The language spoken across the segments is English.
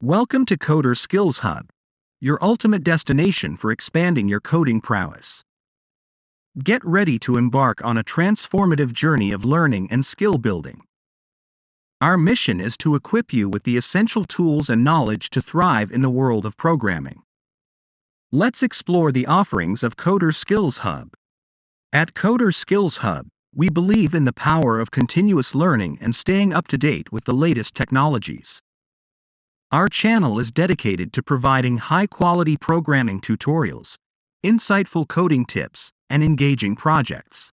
Welcome to Coder Skills Hub, your ultimate destination for expanding your coding prowess. Get ready to embark on a transformative journey of learning and skill building. Our mission is to equip you with the essential tools and knowledge to thrive in the world of programming. Let's explore the offerings of Coder Skills Hub. At Coder Skills Hub, we believe in the power of continuous learning and staying up to date with the latest technologies. Our channel is dedicated to providing high-quality programming tutorials, insightful coding tips, and engaging projects.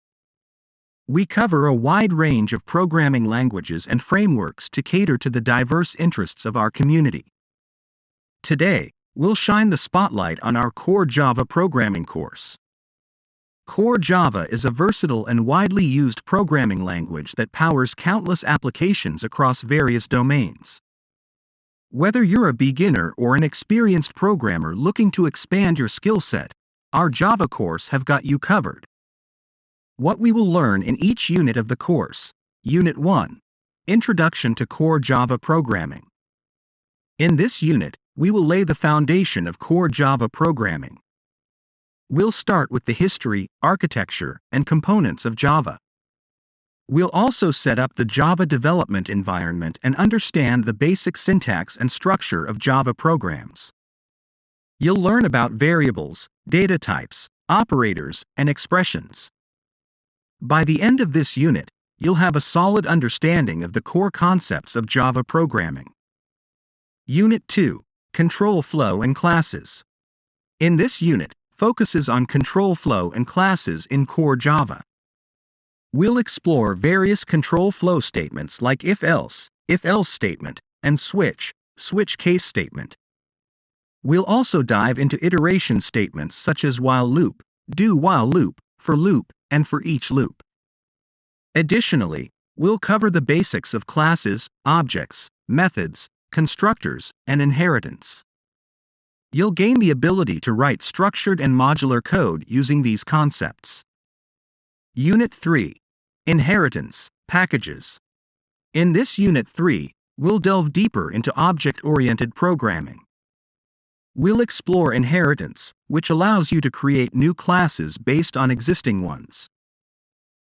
We cover a wide range of programming languages and frameworks to cater to the diverse interests of our community. Today, we'll shine the spotlight on our Core Java programming course. Core Java is a versatile and widely used programming language that powers countless applications across various domains. Whether you're a beginner or an experienced programmer looking to expand your skill set, our Java course have got you covered. What we will learn in each unit of the course. Unit 1. Introduction to Core Java Programming. In this unit, we will lay the foundation of Core Java programming. We'll start with the history, architecture, and components of Java. We'll also set up the Java development environment and understand the basic syntax and structure of Java programs. You'll learn about variables, data types, operators, and expressions. By the end of this unit, you'll have a solid understanding of the core concepts of Java programming. Unit 2. Control Flow and Classes. In this unit, focuses on control flow and classes in Core Java. We'll explore various control flow statements like if-else statement, and switch case statement. We'll also dive into iteration statements such as while loop, do while loop, for loop, and for each loop. Additionally, we'll cover the basics of classes, objects, methods, constructors, and inheritance. You'll gain the ability to write structured and modular code using these concepts. Unit 3. Inheritance, Packages. In this Unit 3, we'll delve deeper into object-oriented programming. We'll explore inheritance, which allows you to create new classes based on existing ones.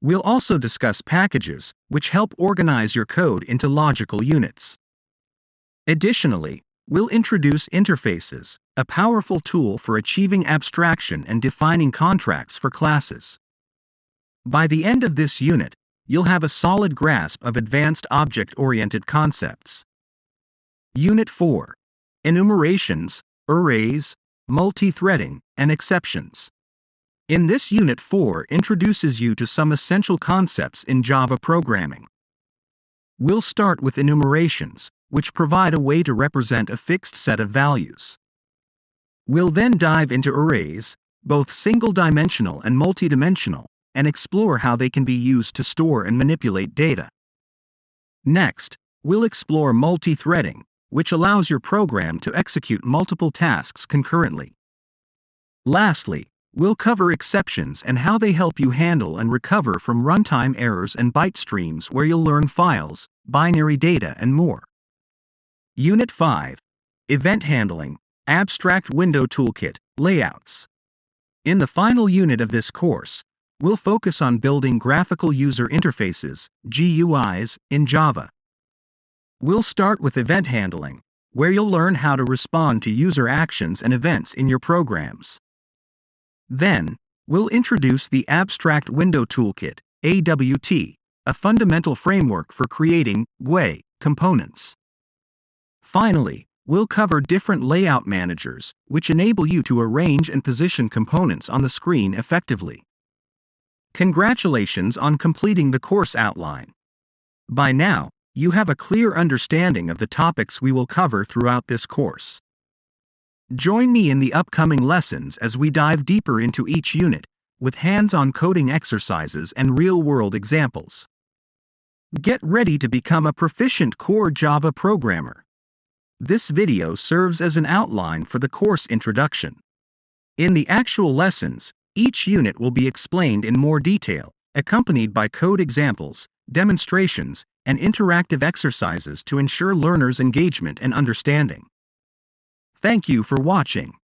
We'll also discuss packages, which help organize your code into logical units. Additionally, we'll introduce interfaces, a powerful tool for achieving abstraction and defining contracts for classes. By the end of this unit, you'll have a solid grasp of advanced object-oriented concepts. Unit 4. Enumerations, arrays, multi-threading, and exceptions. In this Unit 4 introduces you to some essential concepts in Java programming. We'll start with enumerations, which provide a way to represent a fixed set of values. We'll then dive into arrays, both single-dimensional and multidimensional, and explore how they can be used to store and manipulate data. Next, we'll explore multi-threading, which allows your program to execute multiple tasks concurrently. Lastly, we'll cover exceptions and how they help you handle and recover from runtime errors and byte streams where you'll learn files, binary data, and more. Unit 5. Event Handling, Abstract Window Toolkit, Layouts. In the final unit of this course, we'll focus on building graphical user interfaces, GUIs, in Java. We'll start with event handling, where you'll learn how to respond to user actions and events in your programs. Then, we'll introduce the Abstract Window Toolkit, AWT, a fundamental framework for creating GUI components. Finally, we'll cover different layout managers, which enable you to arrange and position components on the screen effectively. Congratulations on completing the course outline. By now, you have a clear understanding of the topics we will cover throughout this course. Join me in the upcoming lessons as we dive deeper into each unit, with hands-on coding exercises and real-world examples. Get ready to become a proficient Core Java programmer. This video serves as an outline for the course introduction. In the actual lessons, each unit will be explained in more detail, accompanied by code examples, demonstrations, and interactive exercises to ensure learners' engagement and understanding. Thank you for watching.